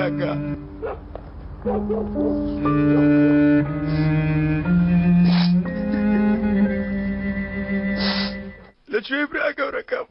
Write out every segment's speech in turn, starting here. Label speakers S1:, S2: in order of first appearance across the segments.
S1: كاكا لشوي براكا وركب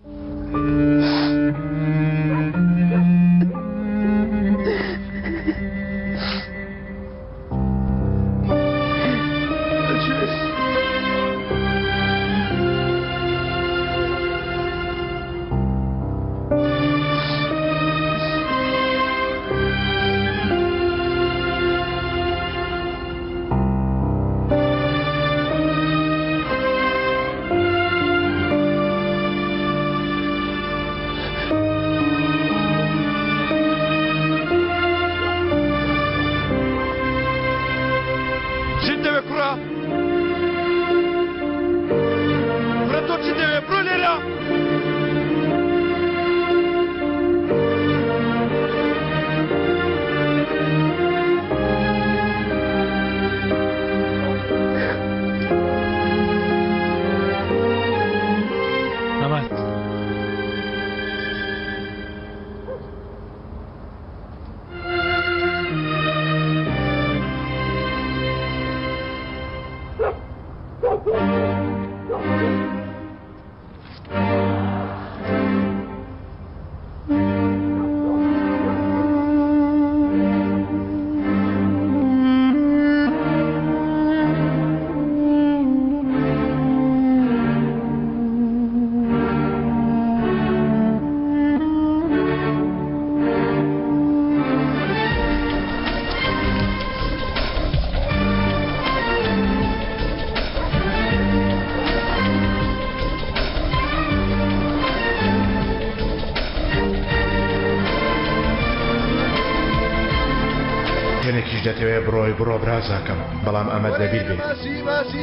S1: دەتەوێت بڕۆ برازاکەم بەڵام ئەمەد لەبیر بێت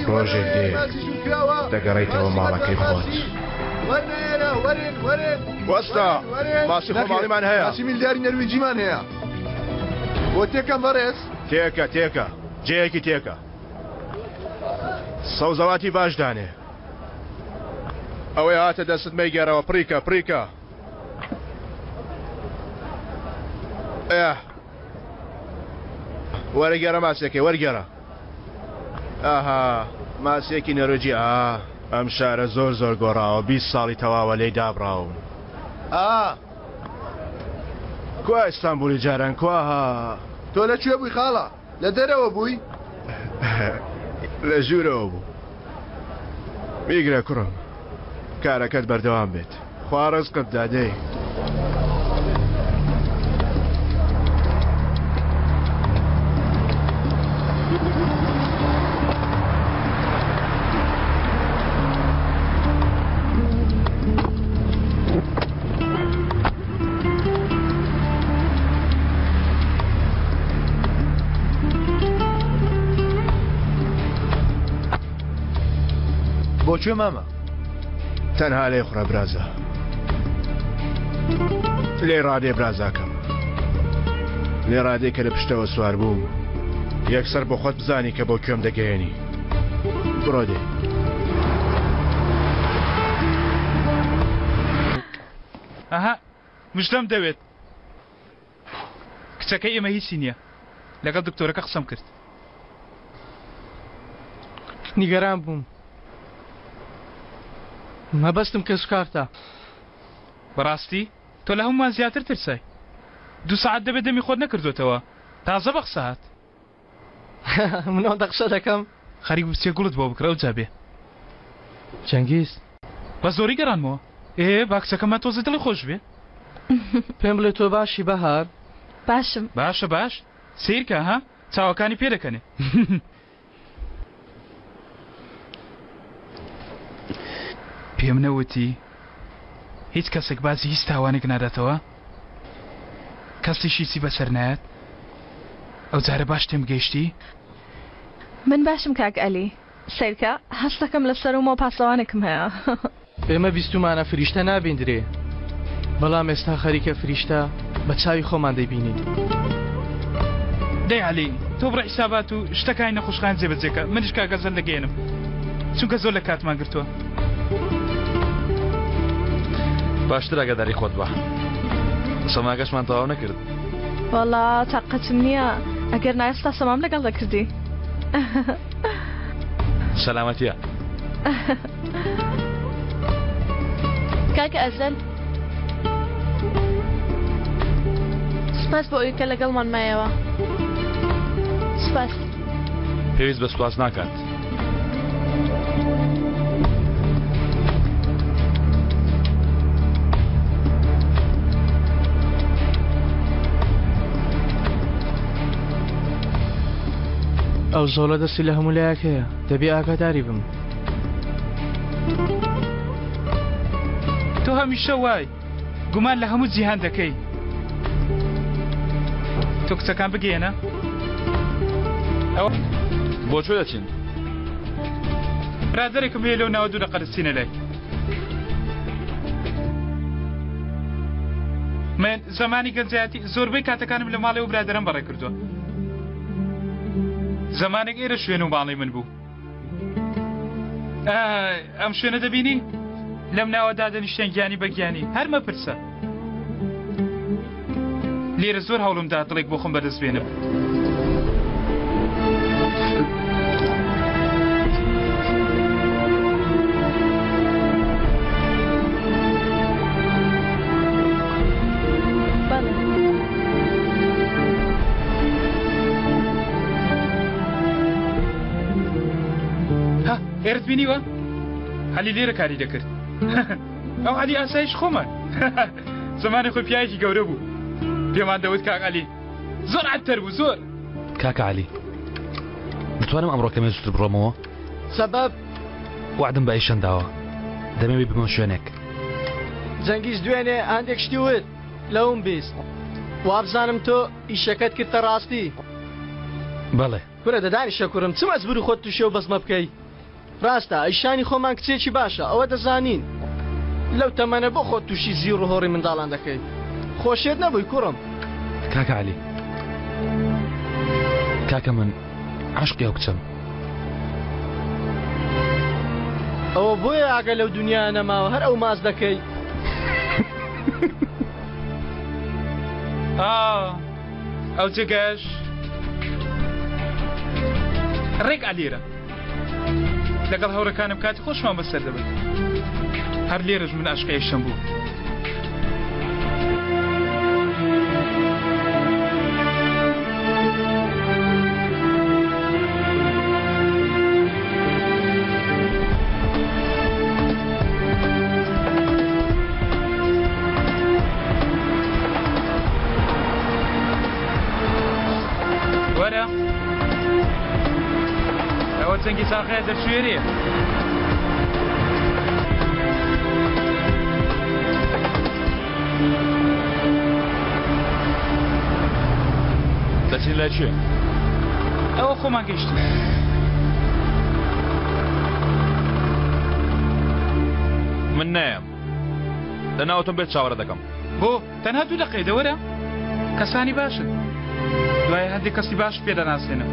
S1: ڕۆژێک دێ دەگەڕێیتەوە ماڵەکەی خۆت وەستا ماسی خۆماڵیمان هەیە ماسی میلداری نەرویجیمان هەیە بۆ تێکەم بەڕێز تێکە جەیەکی تێکە سەوزەواتی باشدانێ ئەوەی هاتە دەستت مەیگەرەوە پڕیکە وەرەگەرە ماسێکی وەرگەرە ئاها ماسێکی نەرۆجی ئەم شارە زۆر گۆڕاوە 20 ساڵی تەواوە لێی دابڕاون کوا ئیستانبولی جاران کوا تۆ لەکوێ بووی خاڵە لە دەرەوە بووی لە ژوورەوە بوو میگرە کوڕم کارەکەت بەردەوام بێت خوا ڕزقت دادەی بۆچێ مامە تەنها لێ خوڕە برازە لێ ڕادێ برازاکەم لێ ڕادێ کە لە پشتەوە سوار بووم یەکسەر بۆ خۆت بزانی کە بۆ کوێم دەگەیەنی بڕۆ دێ
S2: ئەها مژدەم دەوێت کچەکەی ئێمە هیچی نییە لەگەڵ دکتۆرەکە قسەم کرد
S3: نیگەران بووم مەبەستم کە سوکارتە
S2: بەڕاستی تۆ لە هەمومان زیاتر ترسای 2 ساعت دەبێت دەمی خۆت نەکردوێتەوە تازە بە قسە هات
S3: منەوە دەقسە دەکەم
S2: خەریک بچێ گوڵت بۆ بکرە و جابێ
S3: جەنگیز
S2: بە زۆری گەڕانمەوە با کچەکەمان تۆزە دڵی خۆش بێ
S3: پێم بڵێ تۆ باشی بەهار
S4: باشم
S2: باش سیرکە ها چاوەکانی پێ دەکەنێ پێم نەوتی هیچ کەسێک بازی هیچ تاوانێک ناداتەوە کەسیشی چی بەسەر نایەت ئەو جارە باش تێم گەیشتی
S4: من باشم کاک ئەلی سیرکە هەستەکەم لەسەر و مۆ پاسەوانێکم هەیە
S3: ئێمە بیستمانە فریشتە نابیندرێ بەڵام ئێستا خەریکە فریشتە بە چاوی خۆمان دەیبینین
S2: دەی عەلی تۆ بڕە حیسابات و شتەکانی نەخۆشخان جێبەجێکە منیش کاگەزەل دەگەێنم چونکە زۆر لە کاتمان گرتووە
S5: باشتر ئەگەداری خۆت بە سەماگەشمان تەواو نەکرد
S4: وەڵا تاقەتم نییە ئەگەر نایستا سەمام لەگەڵ دەکردی.
S5: سەلامەتیە.
S6: کاکە ئەزەل سپاس بۆ ئەوەی کە لەگەڵمان مایەوە. سپاس.
S5: پێویست بە سوپاس ناکات.
S3: ئەو زۆڵە دەستی لە هەموو لایەک هەیە دەبێ ئاگاداری بم.
S2: تۆ هەمیشە وای گومان لە هەموو جیهان دەکەی. تۆ کچەکان بگێنە ئەوە
S5: بۆ چۆ دەچین؟
S2: برادێکم هەیە لەو ناوە دوو دەقە دەچینە لای. من زمانی گەنجایەتی زۆربەی کاتەکانم لە ماڵی و برادەرم بەڕێ کردووە. زمانێک ئێرە شوێن و ماڵی من بوو. ئەم شوێنە دەبینی؟ لەم ناوەدا دەنیشتێن گیانی بە گیانی هەر مەپرسە. لێرە زۆر هەوڵمدا دڵێک بۆ خۆم بەدەست بێنم. ئێرت بینیوە؟ هەلی لێرە کاری دەکرد. ئەو عەلی ئاسایش خۆمە. زمانی خۆی پیاوێکی گەورە بوو. پێمان دەوت کاک عەلی زۆر عەتەر بوو زۆر.
S5: کاکە عەلی دەتوانم ئەمڕۆکەمێ زووتر بڕۆمەوە؟
S3: سەبەب
S5: وعدم بە ئیشەن داوە دەمەوێت بمە شوێنێک.
S3: جەنگیز دوێنێ هەندێک شتی وت لەوم بیست وابزانم تۆ ئیشەکەت کردتە ڕاستی.
S5: بەڵێ
S3: کورە دەدانیشە کوڕم چ مەجبوری خۆت تووشێ و بەزمە بکەی. ڕاستە ئەیشانی خۆمان کچێکی باشە ئەوە دەزانین. لەو تەمەنە بۆ خۆت تووشی زیر و هۆڕی منداڵان دەکەی. خۆشێت نەبووی کوڕم.
S5: کاکە عەلی کاکە من عاشقی ئەو کچەم.
S3: ئەوە بۆیە ئاگە لەو دنیا نەماوە هەر ئەو ماز دەکەی.
S2: ئەو جگەش ڕێک ئەلێرە لەگەڵ هەورەکانم کاتی خۆشمان بەسەر دەبێت. هەر لێرەش من عاشقیشم بوو. وەرە ئەوە چەنگی ساقەیە دەرچوێریە.
S5: دەچین لای چێ؟
S2: ئەوە خۆمان گەیشتین.
S5: من نایم لەناوتم بێت چاوەڕە دەکەم.
S2: بۆ تەنها دوو دەقەی دەوەرە کەسانی باشن دوای هەندێک کەسی باش پێ دەناسێنم.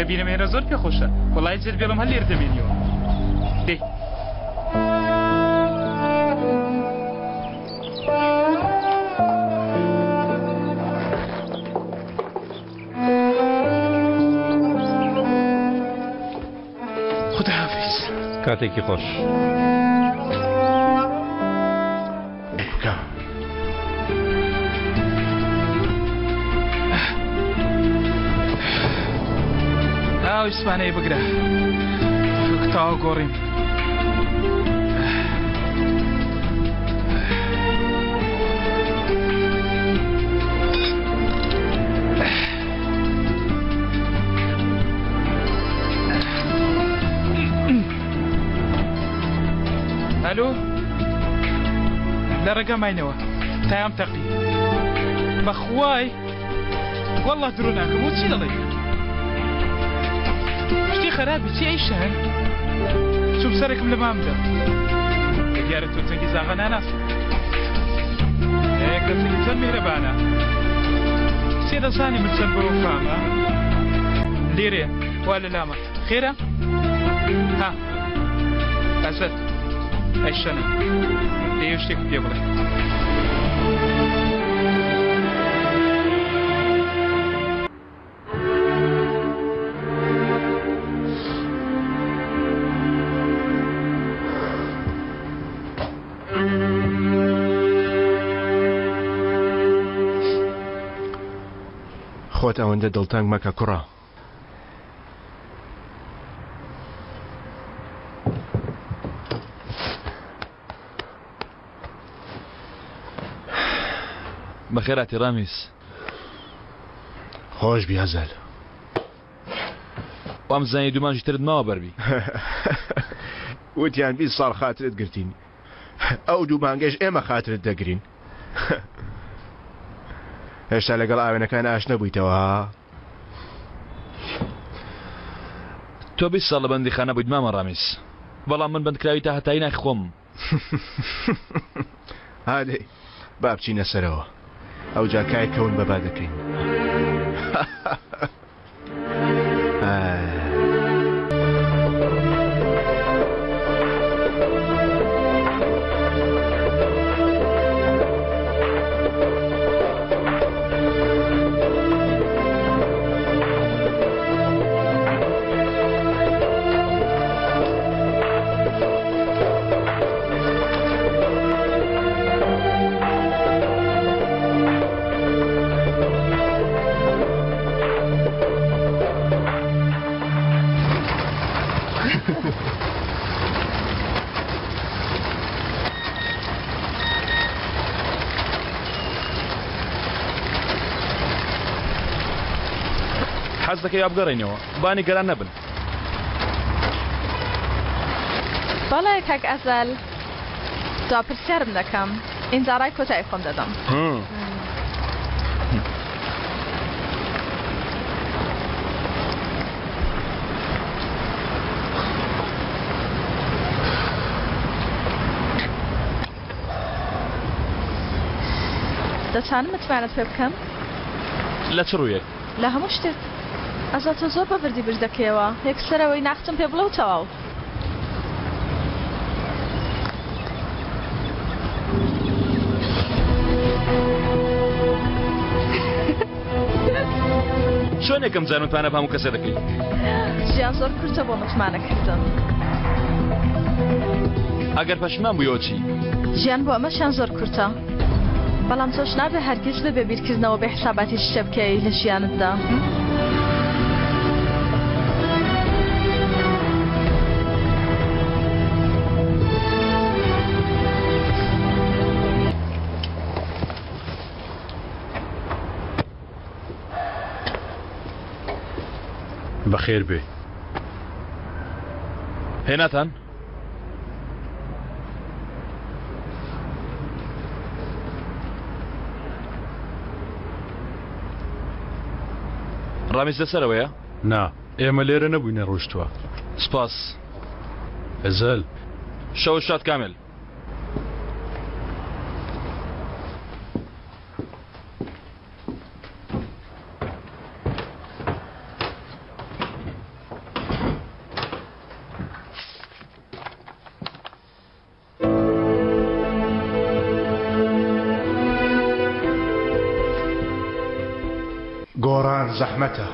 S2: دەبینم هێرە زۆر پێ خۆشە وەڵای جێر بێڵم هەر لێر دەبینیەوە. دێ خوداحافیز.
S5: کاتێکی خۆش.
S1: بکە
S2: ئاو ئیسپانەیە بگرە تاوا گۆڕیم. الو لا رقم عينوا تايم تقي بخواي والله دروناك مو تشيل لي شتي خرابي تي عيشان شوف سركم لما امدا ديارتو تنجي زاغنا ناس هيك تنجي مهربانا سيدا صاني متسبب فاهمة ليريا ولا لاما خيرة ها أسد عيشنا ليوشتك بيبلك
S1: خۆت ئەوەندە دڵتەنگ مەکە کوڕە.
S5: بەخێراتی ڕامیس.
S1: خۆش بیازەل.
S5: وام زانی دومانجی ترت ماوە بەربی.
S1: وتیان 20 ساڵ خاترت گرتین. ئەو دوو مانگەش ئێمە خاترت دەگرین. هێشتا لەگەڵ ئاوێنەکان ئاشنا بوویتەوە ها؟
S5: تۆ 20 ساڵ لە بەندیخانە بوویت مامە ڕامیس، بەڵام من بەندکراوی تا هەتایی ناخی خۆم.
S1: هادەی با بچینە سەرەوە، ئەو جا کای کەون بەبا دەکەین.
S5: حەز دەکەی ئابگەڕێنەوە بانی گەران نەبن.
S4: بەڵێ کاک ئەزەل داپرسیارم دەکەم ئینجاڕای کۆتایی خۆم دەدەم. دەتوانم متمانەت پێ بکەم؟
S5: لە چ ڕوویەک؟
S4: لە هەموو شتێک. ئەزا تۆ زۆر بەوردی برد دەکەیەوە، یەکسەرەوەی ناختم پێ بڵێ و تەواو.
S5: چۆنێکم زان متمانە بە هەموو کەسێ دەکەی؟
S4: ژیان زۆر کورتە بۆ متمانەکردن.
S5: ئەگەر پەشیمان بوویەوە چی؟
S4: ژیان بۆ ئەمەشیان زۆر کورتە. بەڵام تۆش نابێ هەرگیز ببێ بیرکردنەوە بێ حساباتی شتە بکەی لە ژیانتدا.
S1: بەخێر بێ.
S5: هێناتان؟ ڕامیز لەسەرەوەیە؟
S7: نا، ئێمە لێرە نەبووینە ڕۆشتووە.
S5: سپاس.
S7: ئەزەل
S5: شەو شاد کامل.
S1: گۆڕان زەحمەتە.